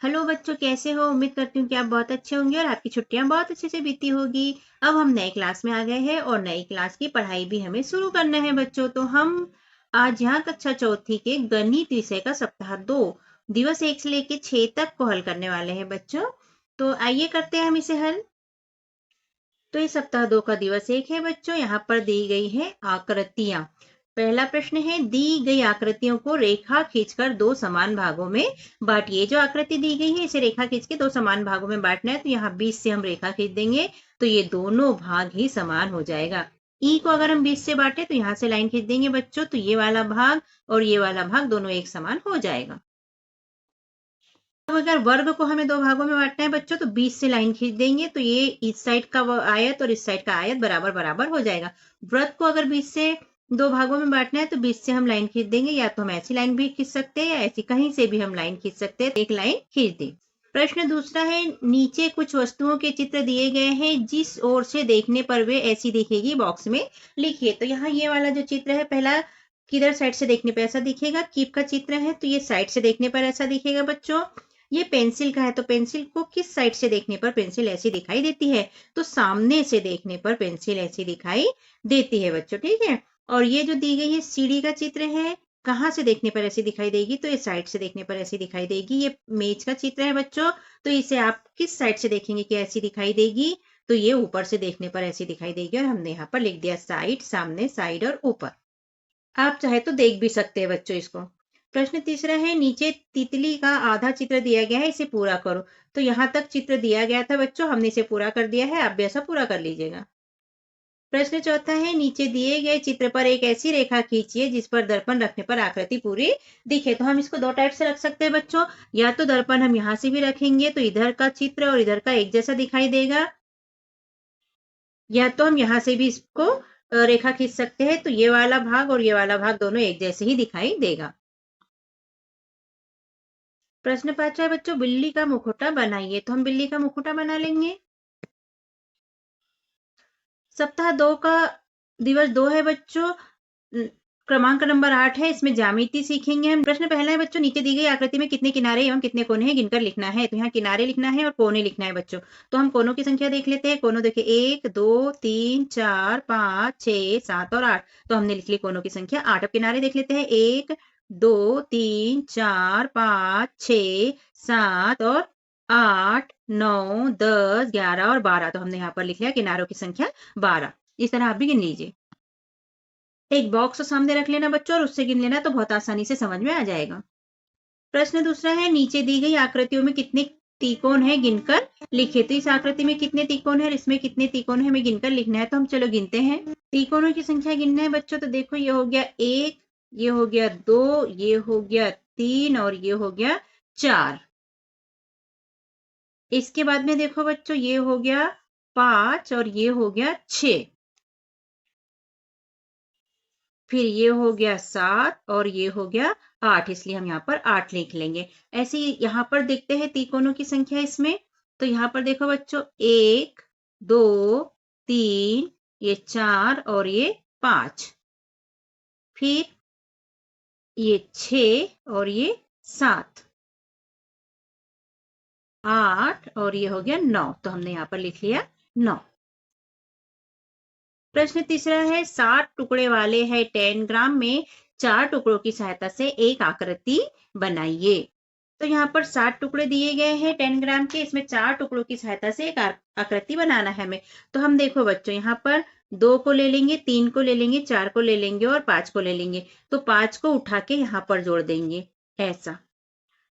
Hello बच्चों, कैसे हो? उम्मीद करती हूँ कि आप बहुत अच्छे होंगे और आपकी छुट्टियां बहुत अच्छे से बीती होगी। अब हम नए क्लास में आ गए हैं और नई क्लास की पढ़ाई भी हमें शुरू करना है बच्चों। तो हम आज यहाँ कक्षा चौथी के गणित विषय का सप्ताह 2 दिवस 1 से लेके 6 तक को हल करने वाले हैं बच्चों। तो आइए करते हैं हम इसे हल। तो ये सप्ताह 2 का दिवस 1 है बच्चों। यहाँ पर दी गई है आकृतियां। पहला प्रश्न है, दी गई आकृतियों को रेखा खींचकर 2 समान भागों में बांटिए। जो आकृति दी गई है इसे रेखा खींच के 2 समान भागों में बांटना है। तो यहाँ 20 से हम रेखा खींच देंगे तो ये दोनों भाग ही समान हो जाएगा। ई को अगर हम 20 से बांटे तो यहाँ से लाइन खींच देंगे बच्चों, तो ये वाला भाग और ये वाला भाग दोनों एक समान हो जाएगा। अब अगर वर्ग को हमें 2 भागों में बांटना है बच्चों, तो 20 से लाइन खींच देंगे तो ये इस साइड का आयत और इस साइड का आयत बराबर बराबर हो जाएगा। वृत्त को अगर 20 से 2 भागों में बांटना है तो 20 से हम लाइन खींच देंगे, या तो हम ऐसी लाइन भी खींच सकते हैं या ऐसी कहीं से भी हम लाइन खींच सकते हैं। एक लाइन खींच दें। प्रश्न दूसरा है, नीचे कुछ वस्तुओं के चित्र दिए गए हैं, जिस ओर से देखने पर वे ऐसी दिखेगी बॉक्स में लिखिए। तो यहाँ ये वाला जो चित्र है, पहला किधर साइड से देखने पर ऐसा दिखेगा, कीप का चित्र है तो ये साइड से देखने पर ऐसा दिखेगा बच्चों। ये पेंसिल का है तो पेंसिल को किस साइड से देखने पर पेंसिल ऐसी दिखाई देती है, तो सामने से देखने पर पेंसिल ऐसी दिखाई देती है बच्चों, ठीक है। और ये जो दी गई है सीढ़ी का चित्र है, कहाँ से देखने पर ऐसी दिखाई देगी, तो ये साइड से देखने पर ऐसी दिखाई देगी। ये मेज का चित्र है बच्चों, तो इसे आप किस साइड से देखेंगे कि ऐसी दिखाई देगी, तो ये ऊपर से देखने पर ऐसी दिखाई देगी। और हमने यहाँ पर लिख दिया साइड, सामने, साइड और ऊपर। आप चाहे तो देख भी सकते हैं बच्चों इसको। प्रश्न तीसरा है, नीचे तितली का आधा चित्र दिया गया है, इसे पूरा करो। तो यहाँ तक चित्र दिया गया था बच्चों, हमने इसे पूरा कर दिया है, आप भी ऐसा पूरा कर लीजिएगा। प्रश्न चौथा है, नीचे दिए गए चित्र पर एक ऐसी रेखा खींचिए जिस पर दर्पण रखने पर आकृति पूरी दिखे। तो हम इसको 2 टाइप से रख सकते हैं बच्चों। या तो दर्पण हम यहाँ से भी रखेंगे तो इधर का चित्र और इधर का एक जैसा दिखाई देगा, या तो हम यहाँ से भी इसको रेखा खींच सकते हैं तो ये वाला भाग और ये वाला भाग दोनों एक जैसे ही दिखाई देगा। प्रश्न 5 है बच्चों, बिल्ली का मुखौटा बनाइए। तो हम बिल्ली का मुखौटा बना लेंगे। सप्ताह 2 का दिवस 2 है बच्चों। क्रमांक नंबर 8 है, इसमें ज्यामिति सीखेंगे हम। प्रश्न पहला है बच्चों, नीचे दी गई आकृति में कितने किनारे एवं कितने कोने हैं गिनकर लिखना है। तो यहाँ किनारे लिखना है और कोने लिखना है बच्चों। तो हम कोनों की संख्या देख लेते हैं। कोनों देखिए 1 2 3 4 5 6 7 और 8। तो हमने लिख ली कोनों की संख्या 8। अब किनारे देख लेते हैं, 1 2 3 4 5 6 7 और 8 9 10 11 और 12। तो हमने यहाँ पर लिख लिया किनारों की संख्या 12। इस तरह आप भी गिन लीजिए। एक बॉक्स सामने रख लेना बच्चों और उससे गिन लेना, तो बहुत आसानी से समझ में आ जाएगा। प्रश्न दूसरा है, नीचे दी गई आकृतियों में कितने त्रिकोण है गिनकर लिखिए। तो इस आकृति में कितने त्रिकोण है और इसमें कितने त्रिकोण है हमें गिनकर लिखना है। तो हम चलो गिनते हैं। त्रिकोणों की संख्या गिनना है बच्चों। तो देखो ये हो गया 1, ये हो गया 2, ये हो गया 3 और ये हो गया 4। इसके बाद में देखो बच्चों, ये हो गया 5 और ये हो गया 6। फिर ये हो गया 7 और ये हो गया 8, इसलिए हम यहाँ पर 8 लिख लेंगे। ऐसे ही यहाँ पर देखते हैं त्रिकोणों की संख्या इसमें। तो यहाँ पर देखो बच्चों, 1 2 3, ये 4 और ये 5। फिर ये 6 और ये 7, 8 और ये हो गया 9। तो हमने यहाँ पर लिख लिया 9। प्रश्न तीसरा है, 60 टुकड़े वाले है 10 ग्राम में 4 टुकड़ों की सहायता से एक आकृति बनाइए। तो यहाँ पर 60 टुकड़े दिए गए हैं 10 ग्राम के, इसमें 4 टुकड़ों की सहायता से एक आकृति बनाना है हमें। तो हम देखो बच्चों, यहाँ पर 2 को ले लेंगे, 3 को ले लेंगे, 4 को ले लेंगे और 5 को ले लेंगे। तो 5 को उठा के यहाँ पर जोड़ देंगे ऐसा।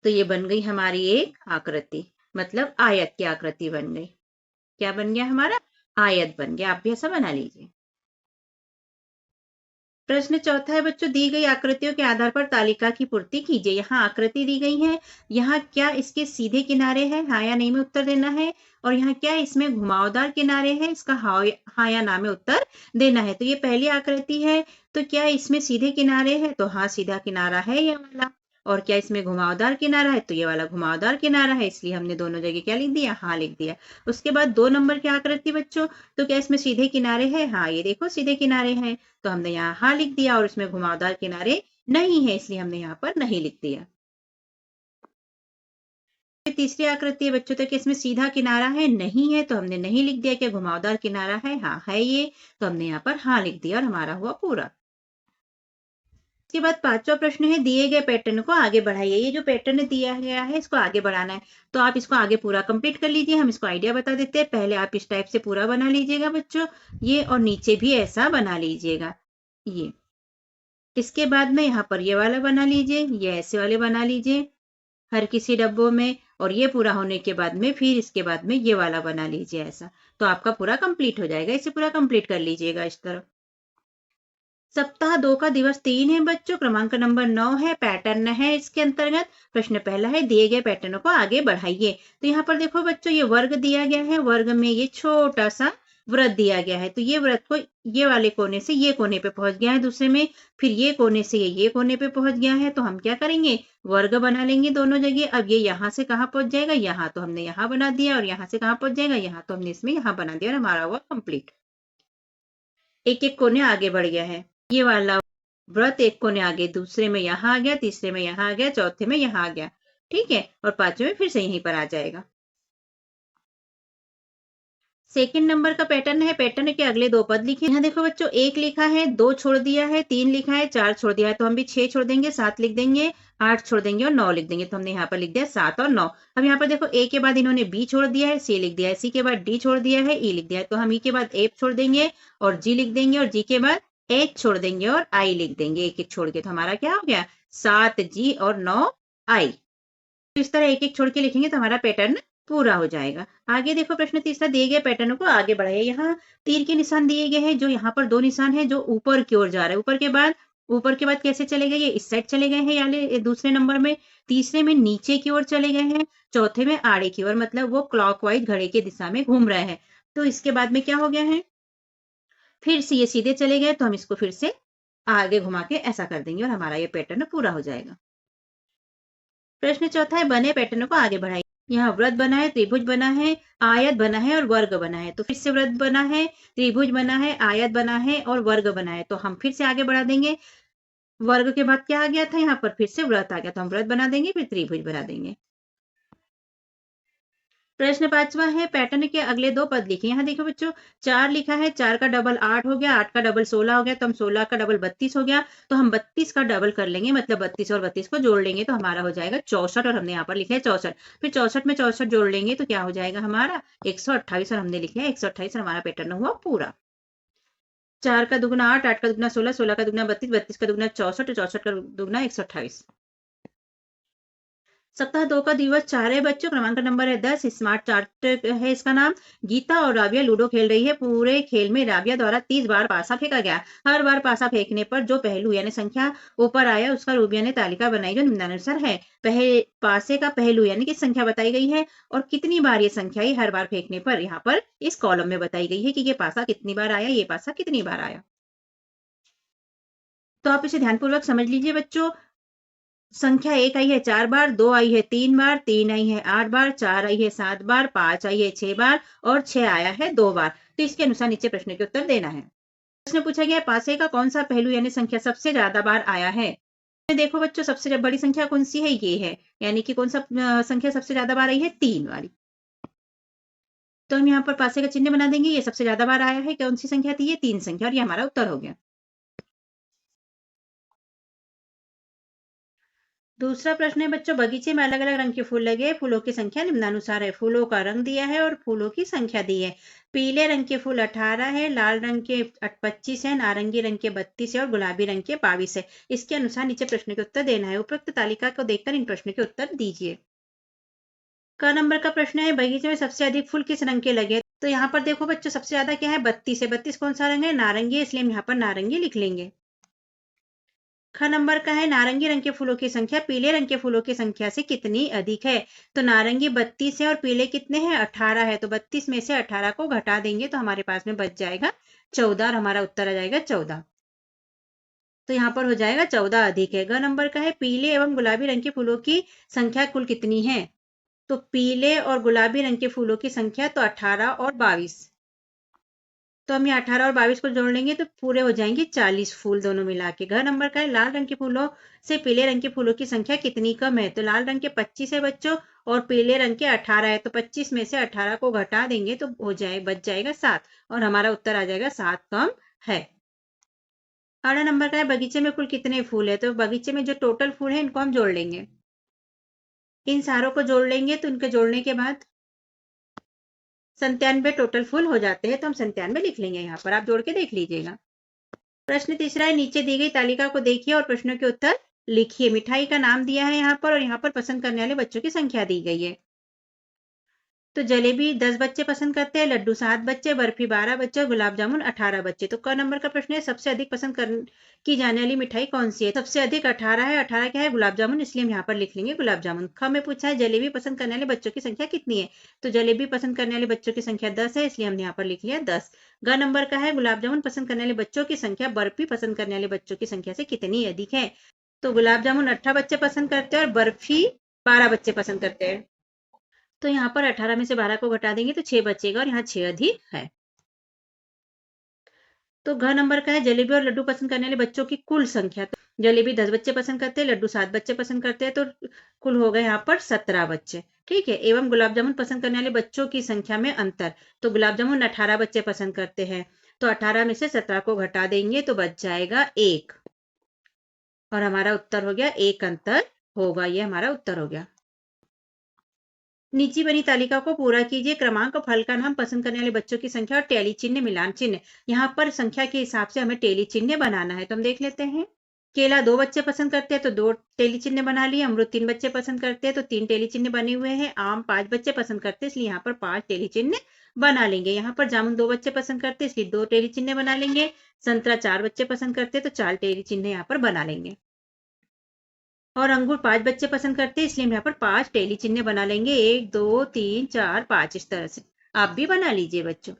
तो ये बन गई हमारी एक आकृति, मतलब आयत की आकृति बन गई। क्या बन गया हमारा? आयत बन गया। आप भी ऐसा बना लीजिए। प्रश्न चौथा है बच्चों, दी गई आकृतियों के आधार पर तालिका की पूर्ति कीजिए। यहाँ आकृति दी गई है, यहाँ क्या इसके सीधे किनारे हैं, हाँ या नहीं में उत्तर देना है। और यहाँ क्या इसमें घुमावदार किनारे हैं, इसका हाँ या ना में उत्तर देना है। तो ये पहली आकृति है, तो क्या इसमें सीधे किनारे हैं, तो हाँ सीधा किनारा है ये वाला। और क्या इसमें घुमावदार किनारा है, तो ये वाला घुमावदार किनारा है, इसलिए हमने दोनों जगह क्या लिख दिया, हाँ लिख दिया। उसके बाद 2 नंबर की आकृति बच्चों, तो क्या इसमें सीधे किनारे हैं, हाँ ये देखो सीधे किनारे हैं, तो हमने यहाँ हाँ लिख दिया। और इसमें घुमावदार किनारे नहीं है, इसलिए हमने यहाँ पर नहीं लिख दिया। तीसरी आकृति है बच्चों, तो क्या इसमें सीधा किनारा है? नहीं है, तो हमने नहीं लिख दिया। क्या घुमावदार किनारा है? हाँ है ये, तो हमने यहाँ पर हाँ लिख दिया और हमारा हुआ पूरा। इसके बाद पांचवा प्रश्न है, दिए गए पैटर्न को आगे बढ़ाइए। ये जो पैटर्न दिया गया है इसको आगे बढ़ाना है, तो आप इसको आगे पूरा कंप्लीट कर लीजिए। हम इसको आइडिया बता देते हैं। पहले आप इस टाइप से पूरा बना लीजिएगा बच्चों, ये, और नीचे भी ऐसा बना लीजिएगा ये। इसके बाद में यहाँ पर ये वाला बना लीजिए, ये ऐसे वाले बना लीजिए हर किसी डब्बों में, और ये पूरा होने के बाद में फिर इसके बाद में ये वाला बना लीजिए ऐसा, तो आपका पूरा कंप्लीट हो जाएगा। इसे पूरा कंप्लीट कर लीजिएगा इस तरह। सप्ताह 2 का दिवस 3 है बच्चों, क्रमांक नंबर 9 है, पैटर्न है इसके अंतर्गत। प्रश्न पहला है, दिए गए पैटर्न को आगे बढ़ाइए। तो यहाँ पर देखो बच्चों, ये वर्ग दिया गया है, वर्ग में ये छोटा सा वृत्त दिया गया है, तो ये वृत्त को ये वाले कोने से ये कोने पे पहुंच गया है दूसरे में, फिर ये कोने से ये कोने पे पहुंच गया है, तो हम क्या करेंगे, वर्ग बना लेंगे दोनों जगह। अब ये यहाँ से कहाँ पहुंच जाएगा, यहाँ, तो हमने यहाँ बना दिया, और यहाँ से कहाँ पहुंच जाएगा, यहाँ, तो हमने इसमें यहाँ बना दिया, और हमारा हुआ कंप्लीट। एक एक कोने आगे बढ़ गया है। ये वाला व्रत एक कोने आगे, दूसरे में यहाँ आ गया, तीसरे में यहाँ आ गया, चौथे में यहाँ आ गया, ठीक है, और पांचवें में फिर से यहीं पर आ जाएगा। सेकंड नंबर का पैटर्न है, पैटर्न के अगले 2 पद लिखे। यहाँ देखो बच्चों, 1 लिखा है, 2 छोड़ दिया है, 3 लिखा है, 4 छोड़ दिया है, तो हम भी 6 छोड़ देंगे, 7 लिख देंगे, 8 छोड़ देंगे और 9 लिख देंगे, तो हमने यहाँ पर लिख दिया 7 और 9। अब यहाँ पर देखो, ए के बाद इन्होंने बी छोड़ दिया है, सी लिख दिया है, सी के बाद डी छोड़ दिया है, ई लिख दिया है, तो हम ई के बाद एफ छोड़ देंगे और जी लिख देंगे, और जी के बाद एच छोड़ देंगे और आई लिख देंगे, एक एक छोड़ के, तो हमारा क्या हो गया, 7 जी और 9 आई। तो इस तरह एक एक छोड़ के लिखेंगे तो हमारा पैटर्न पूरा हो जाएगा। आगे देखो, प्रश्न तीसरा, दिए गए पैटर्न को आगे बढ़ाइए। यहाँ तीर के निशान दिए गए हैं, जो यहाँ पर 2 निशान है जो ऊपर की ओर जा रहे हैं, ऊपर के बाद कैसे चले गए, ये इस साइड चले गए हैं, यानी दूसरे नंबर में। तीसरे में नीचे की ओर चले गए हैं, चौथे में आड़े की ओर, मतलब वो क्लॉकवाइज घड़ी की दिशा में घूम रहे हैं। तो इसके बाद में क्या हो गया है, फिर से ये सीधे चले गए, तो हम इसको फिर से आगे घुमा के ऐसा कर देंगे और हमारा ये पैटर्न पूरा हो जाएगा। प्रश्न चौथा है, बने पैटर्न को आगे बढ़ाइए। यहाँ वृत्त बना है, त्रिभुज बना है, आयत बना है और वर्ग बना है। तो फिर से वृत्त बना है, त्रिभुज बना है, आयत बना है और वर्ग बना है, तो हम फिर से आगे बढ़ा देंगे। वर्ग के बाद क्या आ गया था, यहाँ पर फिर से वृत्त आ गया, तो हम वृत्त बना देंगे, फिर त्रिभुज बना देंगे। प्रश्न पांचवा है, पैटर्न के अगले 2 पद लिखे। यहाँ देखो बच्चों, 4 लिखा है, 4 का डबल 8 हो गया, 8 का डबल 16 हो गया, तो हम 16 का डबल 32 हो गया, तो हम 32 का डबल कर लेंगे, मतलब 32 और 32 को जोड़ लेंगे, तो हमारा हो जाएगा 64, और हमने यहाँ पर लिखा है 64। फिर 64 में 64 जोड़ लेंगे तो क्या हो जाएगा हमारा 128, और हमने लिखा है 128, और हमारा पैटर्न हुआ पूरा। 4 का दुगुना 8, 8 का दुगुना 16, 16 का दुगुना 32, 32 का दुगुना 64, 64 का दुगुना 128। सप्ताह 2 का दिवस 4 है बच्चों, क्रमांक नंबर है 10, स्मार्ट चार्ट है इसका नाम। गीता और राबिया लूडो खेल रही है। पूरे खेल में राबिया द्वारा 30 बार पासा फेंका गया। हर बार पासा फेंकने पर जो पहलू यानी संख्या ऊपर आया उसका रूबिया ने तालिका बनाई जो निम्नानुसार है। पासे का पहलू यानी कि संख्या बताई गई है और कितनी बार ये संख्या हर बार फेंकने पर यहाँ पर इस कॉलम में बताई गई है कि ये पासा कितनी बार आया, ये पासा कितनी बार आया। तो आप इसे ध्यानपूर्वक समझ लीजिए बच्चों। संख्या 1 आई है 4 बार, 2 आई है 3 बार, 3 आई है 8 बार, 4 आई है 7 बार, 5 आई है 6 बार और 6 आया है 2 बार। तो इसके अनुसार नीचे प्रश्न के उत्तर देना है। प्रश्न पूछा गया है, पासे का कौन सा पहलू यानी संख्या सबसे ज्यादा बार आया है। देखो बच्चों, सबसे बड़ी संख्या कौन सी है, ये है, यानी कि कौन सा संख्या सबसे ज्यादा बार आई है, 3 वाली। तो हम यहाँ पर पासे का चिन्ह बना देंगे, ये सबसे ज्यादा बार आया है, कौन सी संख्या थी, ये 3 संख्या, और ये हमारा उत्तर हो गया। दूसरा प्रश्न है बच्चों, बगीचे में अलग अलग रंग के फूल लगे, फूलों की संख्या निम्नानुसार है। फूलों का रंग दिया है और फूलों की संख्या दी है। पीले रंग के फूल 18 है, लाल रंग के 25 है, नारंगी रंग के 32 है और गुलाबी रंग के 22 है। इसके अनुसार नीचे प्रश्न के उत्तर देना है। उपरोक्त तालिका को देखकर इन प्रश्नों के उत्तर दीजिए। क नंबर का प्रश्न है, बगीचे में सबसे अधिक फूल किस रंग के लगे। तो यहाँ पर देखो बच्चों, सबसे ज्यादा क्या है, 32 है। 32 कौन सा रंग है, नारंगी, इसलिए हम यहाँ पर नारंगी लिख लेंगे। ख नंबर का है, नारंगी रंग के फूलों की संख्या पीले रंग के फूलों की संख्या से कितनी अधिक है। तो नारंगी 32 है और पीले कितने हैं, 18 है, तो 32 में से 18 को घटा देंगे तो हमारे पास में बच जाएगा 14, और हमारा उत्तर आ जाएगा 14। तो यहाँ पर हो जाएगा 14 अधिक है। ग नंबर का है, पीले एवं गुलाबी रंग के फूलों की संख्या कुल कितनी है। तो पीले और गुलाबी रंग के फूलों की संख्या तो 18 और 22। तो हम ये 18 और 22 को जोड़ लेंगे तो पूरे हो जाएंगे 40 फूल दोनों मिला के। घ नंबर का है लाल रंग के फूलों से पीले रंग के फूलों की संख्या कितनी कम है? तो लाल रंग के 25 है बच्चों और पीले रंग के 18 है, तो 25 में से 18 को घटा देंगे तो बच जाएगा 7 और हमारा उत्तर आ जाएगा 7 कम है। 18 नंबर का है बगीचे में कुल कितने फूल है? तो बगीचे में जो टोटल फूल है इनको हम जोड़ लेंगे, इन सारों को जोड़ लेंगे तो इनके जोड़ने के बाद 97 टोटल फूल हो जाते हैं, तो हम 97 लिख लेंगे यहाँ पर, आप जोड़ के देख लीजिएगा। प्रश्न तीसरा है नीचे दी गई तालिका को देखिए और प्रश्नों के उत्तर लिखिए। मिठाई का नाम दिया है यहाँ पर और यहाँ पर पसंद करने वाले बच्चों की संख्या दी गई है। तो जलेबी 10 बच्चे पसंद करते हैं, लड्डू 7 बच्चे, बर्फी 12 बच्चे, गुलाब जामुन 18 बच्चे। तो क नंबर का प्रश्न है सबसे अधिक पसंद की जाने वाली मिठाई कौन सी है? सबसे अधिक 18 है, 18 क्या है? गुलाब जामुन, इसलिए हम यहाँ पर लिख लेंगे गुलाब जामुन। ख में पूछा है जलेबी पसंद करने वाले बच्चों की संख्या कितनी है? तो जलेबी पसंद करने वाले बच्चों की संख्या 10 है, इसलिए हमने यहाँ पर लिख लिया 10। ग नंबर का है गुलाब जामुन पसंद करने वाले बच्चों की संख्या बर्फी पसंद करने वाले बच्चों की संख्या से कितनी अधिक है? तो गुलाब जामुन 18 बच्चे पसंद करते हैं और बर्फी 12 बच्चे पसंद करते हैं। तो यहाँ पर 18 में से 12 को घटा देंगे तो 6 बचेगा और यहाँ 6 अधिक है। तो घ नंबर का है जलेबी और लड्डू पसंद करने वाले बच्चों की कुल संख्या। तो जलेबी 10 बच्चे पसंद करते हैं, लड्डू 7 बच्चे पसंद करते हैं, तो कुल हो गए यहाँ पर 17 बच्चे। ठीक है, एवं गुलाब जामुन पसंद करने वाले बच्चों की संख्या में अंतर। तो गुलाब जामुन 18 बच्चे पसंद करते हैं, तो 18 में से 17 को घटा देंगे तो बच जाएगा 1 और हमारा उत्तर हो गया 1 अंतर होगा, ये हमारा उत्तर हो गया। नीचे बनी तालिका को पूरा कीजिए। क्रमांक और फल का नाम पसंद करने वाले बच्चों की संख्या और टेली चिन्ह मिलान चिन्ह। यहाँ पर संख्या के हिसाब से हमें टेली चिन्ह बनाना है, तो हम देख लेते हैं। केला 2 बच्चे पसंद करते हैं तो 2 टेली चिन्ह बना लिए। अमरूद 3 बच्चे पसंद करते हैं तो 3 टेली चिन्ह बने हुए हैं। आम 5 बच्चे पसंद करते हैं इसलिए यहाँ पर 5 टेली चिन्ह बना लेंगे। यहाँ पर जामुन 2 बच्चे पसंद करते हैं इसलिए 2 टेली चिन्ह बना लेंगे। संतरा 4 बच्चे पसंद करते हैं तो 4 टेली चिन्ह यहाँ पर बना लेंगे। और अंगूर 5 बच्चे पसंद करते हैं इसलिए हम यहाँ पर 5 टेली चिन्ह बना लेंगे। 1 2 3 4 5 इस तरह से आप भी बना लीजिए बच्चों।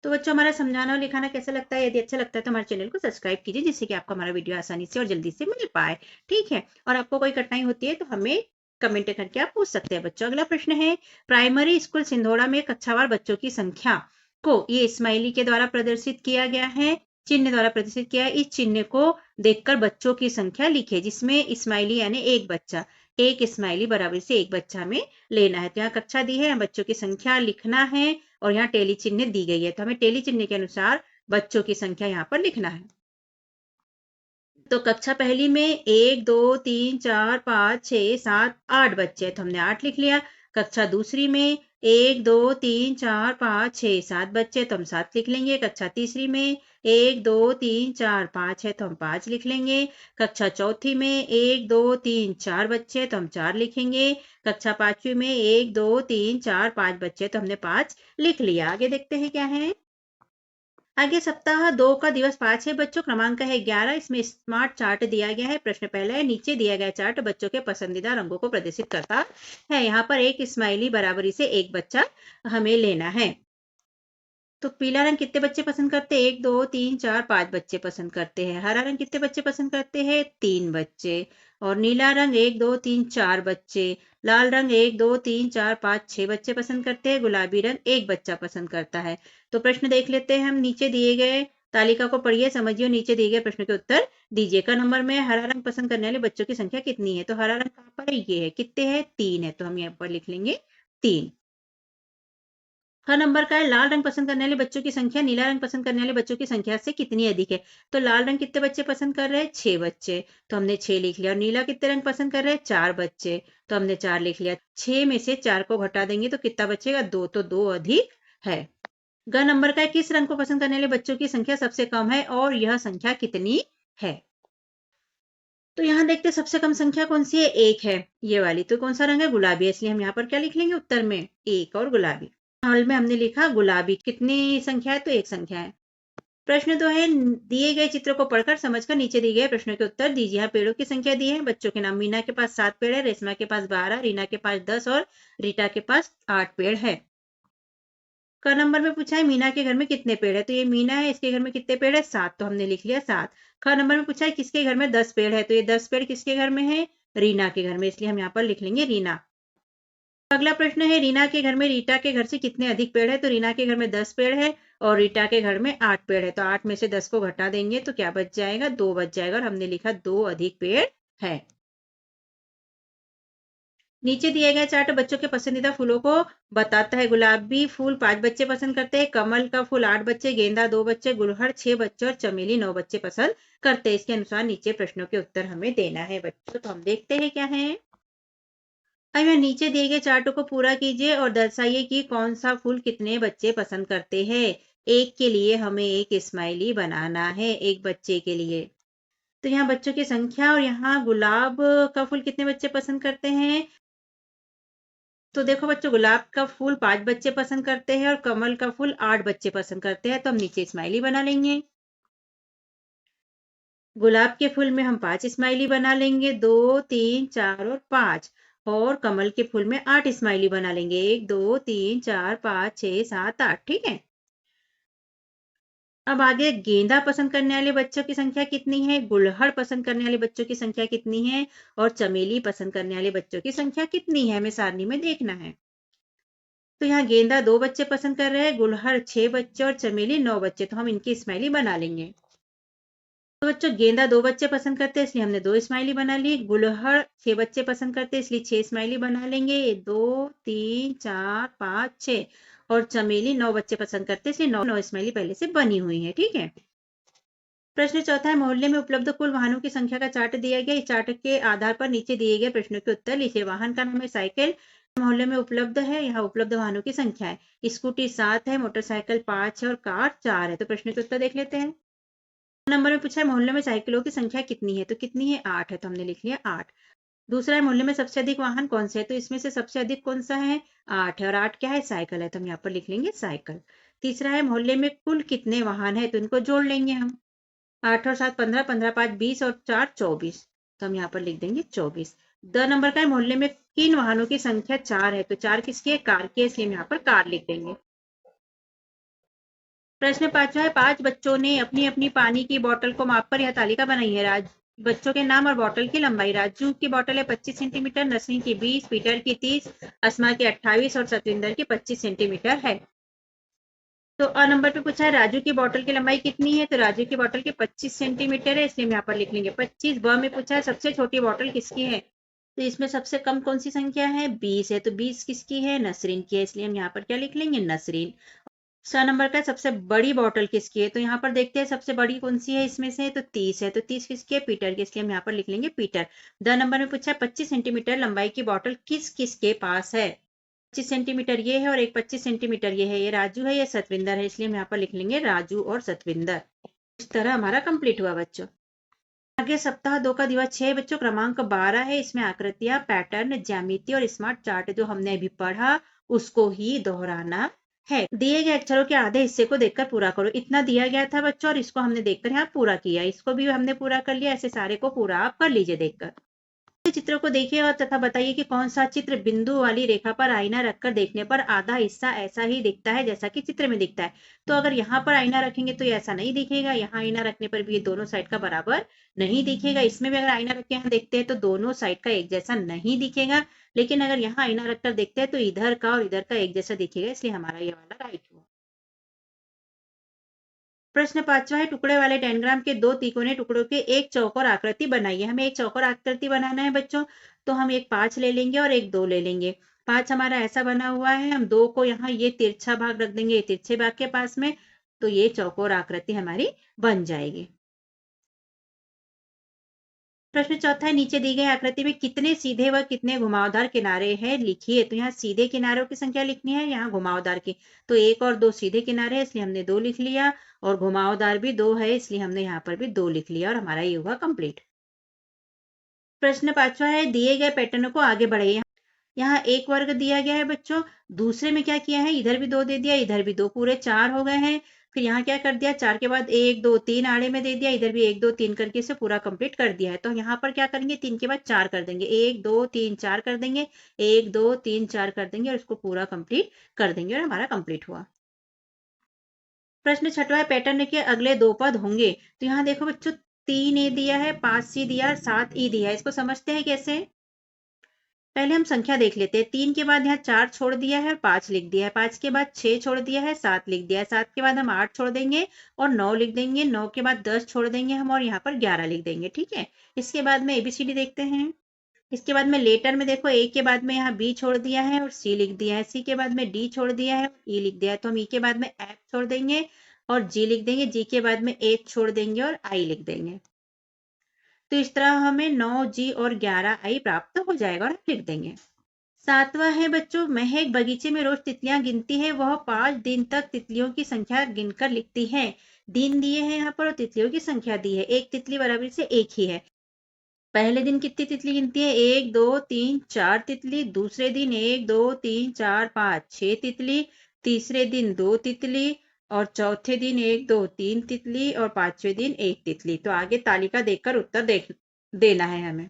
तो बच्चों हमारा समझाना और लिखाना कैसा लगता है? यदि अच्छा लगता है तो हमारे चैनल को सब्सक्राइब कीजिए जिससे कि आपको हमारा वीडियो आसानी से और जल्दी से मिल पाए। ठीक है, और आपको कोई कठिनाई होती है तो हमें कमेंट करके आप पूछ सकते हैं बच्चों। अगला प्रश्न है प्राइमरी स्कूल सिंधोड़ा में कक्षावार बच्चों की संख्या को ये स्माइली के द्वारा प्रदर्शित किया गया है, चिन्ह द्वारा प्रदर्शित किया है। इस चिन्ह को देखकर बच्चों की संख्या लिखे, जिसमें स्माइली यानी एक बच्चा, एक स्माइली बराबर से एक बच्चा में लेना है। तो यहाँ कक्षा दी है, बच्चों की संख्या लिखना है और यहाँ टेली चिन्ह दी गई है, तो हमें टेली चिन्ह के अनुसार बच्चों की संख्या यहाँ पर लिखना है। तो कक्षा पहली में 1 2 3 4 5 6 7 8 बच्चे, तो हमने 8 लिख लिया। कक्षा दूसरी में 1 2 3 4 5 6 7 बच्चे, तो हम 7 लिख लेंगे। कक्षा तीसरी में 1 2 3 4 5 है तो हम 5 लिख लेंगे। कक्षा चौथी में 1 2 3 4 बच्चे, तो हम 4 लिखेंगे। कक्षा पांचवी में 1 2 3 4 5 बच्चे, तो हमने 5 लिख लिया। आगे देखते हैं क्या है। आगे सप्ताह 2 का दिवस 5 है बच्चों, क्रमांक है 11। इसमें स्मार्ट चार्ट दिया गया है। प्रश्न पहला है नीचे दिया गया चार्ट बच्चों के पसंदीदा रंगों को प्रदर्शित करता है। यहाँ पर एक स्माइली बराबरी से एक बच्चा हमें लेना है। तो पीला रंग कितने बच्चे पसंद करते हैं? 1 2 3 4 5 बच्चे पसंद करते हैं। हरा रंग कितने बच्चे पसंद करते हैं? 3 बच्चे। और नीला रंग 1 2 3 4 बच्चे। लाल रंग 1 2 3 4 5 6 बच्चे पसंद करते हैं। गुलाबी रंग 1 बच्चा पसंद करता है। तो प्रश्न देख लेते हैं हम। नीचे दिए गए तालिका को पढ़िए, समझिए, नीचे दिए गए प्रश्न के उत्तर दीजिए। का नंबर में हरा रंग पसंद करने वाले बच्चों की संख्या कितनी है? तो हरा रंग कहाँ पर है? ये है। कितने है? 3 है, तो हम यहाँ पर लिख लेंगे 3। हर नंबर का है लाल रंग पसंद करने वाले बच्चों की संख्या नीला रंग पसंद करने वाले बच्चों की संख्या से कितनी अधिक है? तो लाल रंग कितने बच्चे पसंद कर रहे हैं? 6 बच्चे, तो हमने 6 लिख लिया। और नीला कितने रंग पसंद कर रहे हैं? 4 बच्चे, तो हमने 4 लिख लिया। 6 में से 4 को घटा देंगे तो कितना बचेगा? 2, तो 2 अधिक है। ग नंबर का है किस रंग को पसंद करने वाले बच्चों की संख्या सबसे कम है और यह संख्या कितनी है? तो यहाँ देखते सबसे कम संख्या कौन सी है? 1 है, ये वाली। तो कौन सा रंग है? गुलाबी है, इसलिए हम यहाँ पर क्या लिख लेंगे उत्तर में? 1 और गुलाबी। हॉल में हमने लिखा गुलाबी। कितनी संख्या है? तो 1 संख्या है। प्रश्न 2 है दिए गए चित्र को पढ़कर समझकर नीचे दिए गए प्रश्नों के उत्तर दीजिए। यहाँ पेड़ों की संख्या दी है। बच्चों के नाम। मीना के पास 7 पेड़ है, रेशमा के पास 12, रीना के पास 10 और रीटा के पास 8 पेड़ है। क नंबर में पूछा है मीना के घर में कितने पेड़ है? तो ये मीना है, इसके घर में कितने पेड़ है? 7, तो हमने लिख लिया 7। ख नंबर में पूछा है किसके घर में 10 पेड़ है? तो ये 10 पेड़ किसके घर में है? रीना के घर में, इसलिए हम यहाँ पर लिख लेंगे रीना। अगला प्रश्न है रीना के घर में रीटा के घर से कितने अधिक पेड़ है? तो रीना के घर में 10 पेड़ है और रीटा के घर में 8 पेड़ है, तो 8 में से 10 को घटा देंगे तो क्या बच जाएगा, 2 बच जाएगा, और हमने लिखा 2 अधिक पेड़ है। नीचे दिए गए चार्ट बच्चों के पसंदीदा फूलों को बताता है। गुलाबी फूल 5 बच्चे पसंद करते हैं, कमल का फूल 8 बच्चे, गेंदा 2 बच्चे, गुड़हल 6 बच्चे और चमेली 9 बच्चे पसंद करते हैं। इसके अनुसार नीचे प्रश्नों के उत्तर हमें देना है बच्चों, तो हम देखते हैं क्या है। अब यहाँ नीचे दिए गए चार्टों को पूरा कीजिए और दर्शाइए कि कौन सा फूल कितने बच्चे पसंद करते हैं। एक के लिए हमें एक स्माइली बनाना है, एक बच्चे के लिए। तो यहाँ बच्चों की संख्या और यहाँ गुलाब का फूल कितने बच्चे पसंद करते हैं। तो देखो बच्चों, गुलाब का फूल 5 बच्चे पसंद करते हैं और कमल का फूल 8 बच्चे पसंद करते हैं, तो हम नीचे स्माइली बना लेंगे। गुलाब के फूल में हम 5 स्माइली बना लेंगे, 2 3 4 और 5। और कमल के फूल में 8 स्माइली बना लेंगे, 1 2 3 4 5 6 7 8। ठीक है। अब आगे गेंदा पसंद करने वाले बच्चों की संख्या कितनी है, गुड़हल पसंद करने वाले बच्चों की संख्या कितनी है और चमेली पसंद करने वाले बच्चों की संख्या कितनी है, हमें सारणी में देखना है। तो यहाँ गेंदा 2 बच्चे पसंद कर रहे हैं, गुड़हल 6 बच्चे और चमेली 9 बच्चे, तो हम इनकी स्माइली बना लेंगे। तो बच्चों, गेंदा 2 बच्चे पसंद करते हैं इसलिए हमने 2 स्माइली बना ली। गुड़हल 6 बच्चे पसंद करते हैं इसलिए 6 स्माइली बना लेंगे, 2 3 4 5 6। और चमेली 9 बच्चे पसंद करते हैं इसलिए 9 स्माइली पहले से बनी हुई है। ठीक है। प्रश्न चौथा है, मोहल्ले में उपलब्ध कुल वाहनों की संख्या का चार्ट दिया गया। इस चार्ट के आधार पर नीचे दिए गए प्रश्नों के उत्तर लिखिए। वाहन का नाम है साइकिल, मोहल्ले में उपलब्ध है। यहाँ उपलब्ध वाहनों की संख्या है, स्कूटी 7 है, मोटरसाइकिल 5 है और कार 4 है। तो प्रश्न के उत्तर देख लेते हैं। नंबर में पूछा है मोहल्ले में साइकिलों की संख्या कितनी है, तो कितनी है, 8 है, तो हमने लिख लिया 8। दूसरा है मोहल्ले में सबसे अधिक वाहन कौन से है, तो इसमें से सबसे अधिक कौन सा है, 8 है, और 8 क्या है, साइकिल है, तो हम यहाँ पर लिख लेंगे साइकिल। तीसरा है मोहल्ले में कुल कितने वाहन है, तो इनको जोड़ लेंगे हम। 8 और 7 15, 15 5 20 और 4 24, तो हम यहाँ पर लिख देंगे 24। द नंबर का है मोहल्ले में किन वाहनों की संख्या 4 है, तो 4 किसकी है, कार की है, इसलिए हम यहाँ पर कार लिख देंगे। प्रश्न 5वां है, 5 बच्चों ने अपनी अपनी पानी की बोतल को मापकर यह तालिका बनाई है। बच्चों के नाम और बोतल की लंबाई। राजू की बोतल है 25 सेंटीमीटर, नसरीन की 20, पीटर की 30, अस्मा की 28 और सतविंदर की 25 सेंटीमीटर है। तो अ नंबर पे पूछा है राजू की बोतल की लंबाई कितनी है, तो राजू की बोतल की 25 सेंटीमीटर है, इसलिए हम यहाँ पर लिख लेंगे 25। ब में पूछा है सबसे छोटी बोतल किसकी है, तो इसमें सबसे कम कौन सी संख्या है, 20 है, तो 20 किसकी है, नसरीन की है, इसलिए हम यहाँ पर क्या लिख लेंगे, नसरीन। 6 नंबर का सबसे बड़ी बोतल किसकी है, तो यहाँ पर देखते हैं सबसे बड़ी कौन सी है इसमें से, तो 30 है, तो 30 किसकी है, पीटर की, इसलिए हम यहाँ पर लिख लेंगे पीटर। द नंबर में पूछा है 25 सेंटीमीटर लंबाई की बोतल किस किस के पास है, 25 सेंटीमीटर ये है और एक 25 सेंटीमीटर ये है, ये राजू है, ये सतविंदर है, इसलिए हम यहाँ पर लिख लेंगे राजू और सतविंदर। इस तरह हमारा कंप्लीट हुआ बच्चों। आगे सप्ताह 2 का दिवस 6 बच्चों, क्रमांक 12 है। इसमें आकृतियां, पैटर्न, ज्यामिति और स्मार्ट चार्ट जो हमने अभी पढ़ा उसको ही दोहराना है। दिए गए अक्षरों के आधे हिस्से को देखकर पूरा करो। इतना दिया गया था बच्चों और इसको हमने देखकर यहाँ पूरा किया, इसको भी हमने पूरा कर लिया। ऐसे सारे को पूरा आप कर लीजिए देखकर। चित्रों को देखिए और तथा बताइए कि कौन सा चित्र बिंदु वाली रेखा पर आईना रखकर देखने पर आधा हिस्सा ऐसा ही दिखता है जैसा कि चित्र में दिखता है। तो अगर यहाँ पर आईना रखेंगे तो ये ऐसा नहीं दिखेगा, यहाँ आईना रखने पर भी ये दोनों साइड का बराबर नहीं दिखेगा। इसमें भी अगर आईना रख के यहाँ देखते हैं तो दोनों साइड का एक जैसा नहीं दिखेगा, लेकिन अगर यहाँ आईना रखकर देखते हैं तो इधर का और इधर का एक जैसा दिखेगा, इसलिए हमारा ये वाला राइट हुआ। प्रश्न 5वां है, टुकड़े वाले डेनग्राम के 2 तिकोने टुकड़ों के एक चौकोर आकृति बनाइए। हमें एक चौकोर आकृति बनाना है बच्चों, तो हम एक 5 ले लेंगे और एक 2 ले लेंगे। 5 हमारा ऐसा बना हुआ है, हम 2 को यहाँ ये तिरछा भाग रख देंगे, ये तिरछे भाग के पास में, तो ये चौकोर आकृति हमारी बन जाएगी। प्रश्न चौथा है, नीचे दी गई आकृति में कितने सीधे व कितने घुमावदार किनारे हैं लिखिए। तो यहाँ सीधे किनारों की संख्या लिखनी है, यहाँ घुमावदार की, तो 1 और 2 सीधे किनारे हैं इसलिए हमने 2 लिख लिया, और घुमावदार भी 2 है इसलिए हमने यहाँ पर भी 2 लिख लिया, और हमारा ये हुआ कंप्लीट। प्रश्न 5वां है, दिए गए पैटर्न को आगे बढ़ाइए। यहाँ एक वर्ग दिया गया है बच्चों, दूसरे में क्या किया है, इधर भी 2 दे दिया, इधर भी 2, पूरे 4 हो गए हैं। फिर यहाँ क्या कर दिया, 4 के बाद 1 2 3 आड़े में दे दिया, इधर भी 1 2 3 करके इसे पूरा कंप्लीट कर दिया है। तो यहाँ पर क्या करेंगे, 3 के बाद 4 कर देंगे, 1 2 3 4 कर देंगे, 1 2 3 4 कर देंगे और इसको पूरा कंप्लीट कर देंगे, और हमारा कंप्लीट हुआ। प्रश्न 6वां, पैटर्न के अगले 2 पद होंगे। तो यहाँ देखो बच्चों, 3 ए दिया है, 5 सी दिया, 7 ई दिया है, इसको समझते हैं कैसे। पहले हम संख्या देख लेते हैं। 3 के बाद यहाँ 4 छोड़ दिया है और 5 लिख दिया है। 5 के बाद 6 छोड़ दिया है, 7 लिख दिया है। 7 के बाद हम 8 छोड़ देंगे और 9 लिख देंगे। 9 के बाद 10 छोड़ देंगे हम और यहाँ पर 11 लिख देंगे। ठीक है, इसके बाद में ABCD देखते हैं। इसके बाद में लेटर में देखो, ए के बाद में यहाँ बी छोड़ दिया है और सी लिख दिया है। सी के बाद में डी छोड़ दिया है और ई लिख दिया है। तो हम ई के बाद में एफ छोड़ देंगे और जी लिख देंगे। जी के बाद में एच छोड़ देंगे और आई लिख देंगे। तो इस तरह हमें 9 जी और 11 आई प्राप्त हो जाएगा और लिख देंगे। 7वां है बच्चों, महक बगीचे में रोज तितलियां गिनती है। वह 5 दिन तक तितलियों की संख्या गिनकर लिखती है। दिन दिए हैं यहाँ पर और तितलियों की संख्या दी है। एक तितली बराबर से एक ही है। पहले दिन कितनी तितली गिनती है? 1 2 3 4 तितली। दूसरे दिन 1 2 3 4 5 6 तितली। तीसरे दिन 2 तितली और चौथे दिन 1 2 3 तितली और पांचवें दिन 1 तितली। तो आगे तालिका देखकर उत्तर देना है हमें।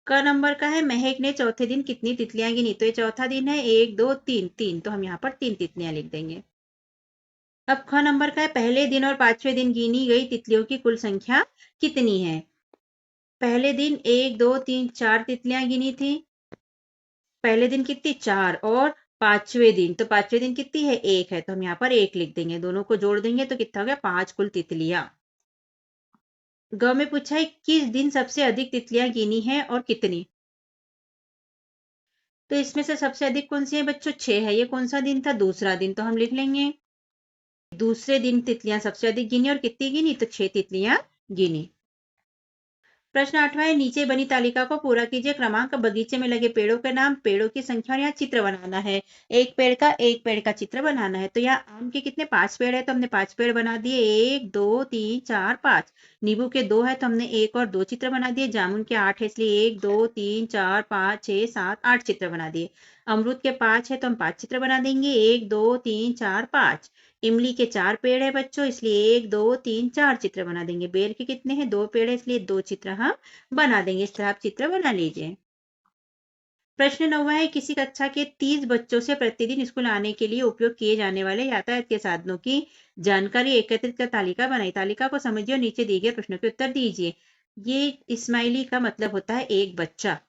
क नंबर का है, महक ने चौथे दिन कितनी तितलियां गिनी? तो ये चौथा दिन है। 1 2 3 3, तो हम यहाँ पर 3 तितलियां लिख देंगे। अब ख नंबर का है, पहले दिन और पांचवें दिन गिनी गई तितलियों की कुल संख्या कितनी है? पहले दिन 1 2 3 4 तितलियां गिनी थी। पहले दिन कितनी? 4। और पांचवें दिन, तो पांचवें दिन कितनी है? 1 है। तो हम यहाँ पर 1 लिख देंगे। दोनों को जोड़ देंगे तो कितना हो गया? 5 कुल तितलियां। ग में पूछा है, किस दिन सबसे अधिक तितलियां गिनी है और कितनी? तो इसमें से सबसे अधिक कौन सी है बच्चों? 6 है। ये कौन सा दिन था? दूसरा दिन। तो हम लिख लेंगे दूसरे दिन तितलियां सबसे अधिक गिनी और कितनी गिनी? तो 6 तितलियां गिनी। प्रश्न 8वां है, नीचे बनी तालिका को पूरा कीजिए। क्रमांक, बगीचे में लगे पेड़ों के नाम, पेड़ों की संख्या और यहाँ चित्र बनाना है। एक पेड़ का चित्र बनाना है। तो यहाँ आम के कितने? 5 पेड़ है, तो हमने 5 पेड़ बना दिए। 1 2 3 4 5। नींबू के 2 है, तो हमने 1 और 2 चित्र बना दिए। जामुन के 8 है, इसलिए 1 2 3 4 5 6 7 8 चित्र बना दिए। अमरूद के 5 है, तो हम 5 चित्र बना देंगे। 1 2 3 4 5। इमली के 4 पेड़ है बच्चों, इसलिए 1 2 3 4 चित्र बना देंगे। बेर के कितने हैं? 2 पेड़ है, इसलिए 2 चित्र हम बना देंगे। इस तरह आप चित्र बना लीजिए। प्रश्न 9वां है, किसी कक्षा के 30 बच्चों से प्रतिदिन स्कूल आने के लिए उपयोग किए जाने वाले यातायात के साधनों की जानकारी एकत्रित कर तालिका बनाई। तालिका को समझिए और नीचे दिए गए प्रश्नों के उत्तर दीजिए। ये स्माइली का मतलब होता है एक बच्चा।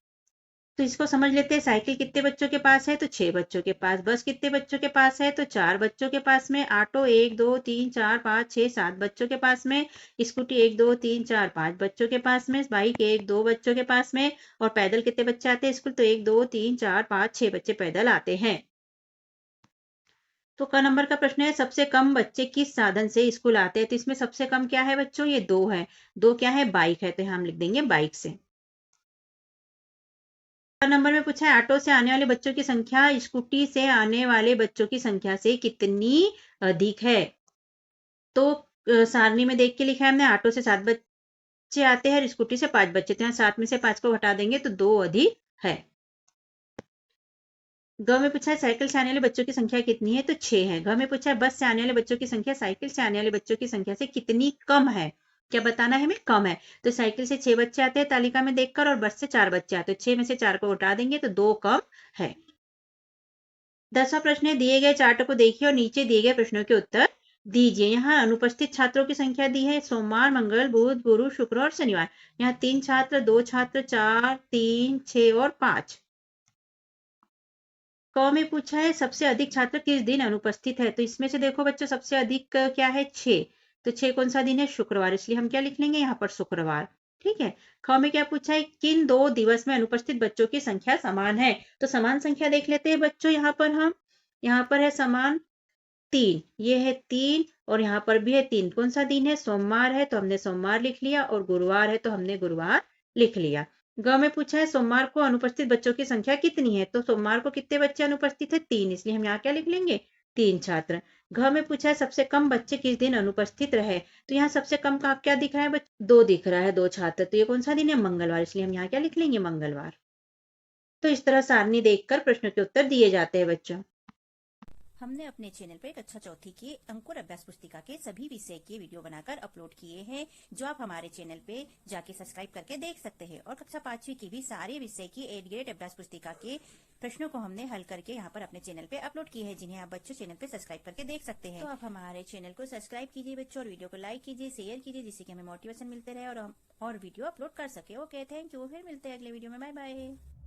तो इसको समझ लेते हैं। साइकिल कितने बच्चों के पास है? तो 6 बच्चों के पास। बस कितने बच्चों के पास है? तो 4 बच्चों के पास में। ऑटो 1 2 3 4 5 6 7 बच्चों के पास में। स्कूटी 1 2 3 4 5 बच्चों के पास में। बाइक 1 2 बच्चों के पास में। और पैदल कितने बच्चे आते हैं स्कूल? तो 1 2 3 4 5 6 बच्चे पैदल आते हैं। तो क नंबर का प्रश्न है, सबसे कम बच्चे किस साधन से स्कूल आते हैं? तो इसमें सबसे कम क्या है बच्चों? ये 2 है। 2 क्या है? बाइक है, तो हम लिख देंगे बाइक से। नंबर में पूछा है, ऑटो से आने वाले बच्चों की संख्या स्कूटी से आने वाले बच्चों की संख्या से कितनी अधिक है? तो सारणी में देख के लिखा है हमने, ऑटो से 7 बच्चे आते हैं और स्कूटी से 5 बच्चे। तो यहाँ 7 में से 5 को हटा देंगे तो 2 अधिक है। ग में पूछा है, साइकिल से आने वाले बच्चों की संख्या कितनी है? तो 6 है। घ में पूछा है, बस से आने वाले बच्चों की संख्या साइकिल से आने वाले बच्चों की संख्या से कितनी कम है? क्या बताना है हमें? कम है। तो साइकिल से 6 बच्चे आते हैं तालिका में देखकर और बस से 4 बच्चे आते हैं। 6 में से 4 को हटा देंगे तो 2 कम है। 10वां प्रश्न है, दिए गए चार्ट को देखिए और नीचे दिए गए प्रश्नों के उत्तर दीजिए। यहाँ अनुपस्थित छात्रों की संख्या दी है, सोमवार मंगल बुध गुरु शुक्र और शनिवार। यहाँ 3 छात्र 2 छात्र 4 3 6 और 5। क में पूछा है, सबसे अधिक छात्र किस दिन अनुपस्थित है? तो इसमें से देखो बच्चों, सबसे अधिक क्या है? 6। तो 6 कौन सा दिन है? शुक्रवार, इसलिए हम क्या लिख लेंगे यहाँ पर? शुक्रवार। ठीक है। ख में क्या पूछा है, किन 2 दिवस में अनुपस्थित बच्चों की संख्या समान है? तो समान संख्या देख लेते हैं बच्चों। यहाँ पर हम, यहाँ पर है समान 3, ये है 3 और यहाँ पर भी है 3। कौन सा दिन है? सोमवार है, तो हमने सोमवार लिख लिया और गुरुवार है तो हमने गुरुवार लिख लिया। ग में पूछा है, सोमवार को अनुपस्थित बच्चों की संख्या कितनी है? तो सोमवार को कितने बच्चे अनुपस्थित है? 3, इसलिए हम यहाँ क्या लिख लेंगे? 3 छात्र। घ में पूछा है, सबसे कम बच्चे किस दिन अनुपस्थित रहे? तो यहाँ सबसे कम का क्या दिख रहा है बच्चे? 2 दिख रहा है, 2 छात्र। तो ये कौन सा दिन है? मंगलवार, इसलिए हम यहाँ क्या लिख लेंगे? मंगलवार। तो इस तरह सारणी देखकर प्रश्नों के उत्तर दिए जाते हैं बच्चों। हमने अपने चैनल पर कक्षा चौथी के अंकुर अभ्यास पुस्तिका के सभी विषय के वीडियो बनाकर अपलोड किए हैं, जो आप हमारे चैनल पे जाके सब्सक्राइब करके देख सकते हैं। और कक्षा 5वीं की भी सारे विषय की 8 ग्रेड अभ्यास पुस्तिका के प्रश्नों को हमने हल करके यहाँ पर अपने चैनल पे अपलोड किए हैं, जिन्हें आप बच्चों चैनल पे सब्सक्राइब करके देख सकते हैं। तो आप हमारे चैनल को सब्सक्राइब कीजिए बच्चों, और वीडियो को लाइक कीजिए, शेयर कीजिए, जिससे कि हमें मोटिवेशन मिलते रहे और हम और वीडियो अपलोड कर सके। Okay, thank you. फिर मिलते हैं अगले वीडियो में। Bye bye.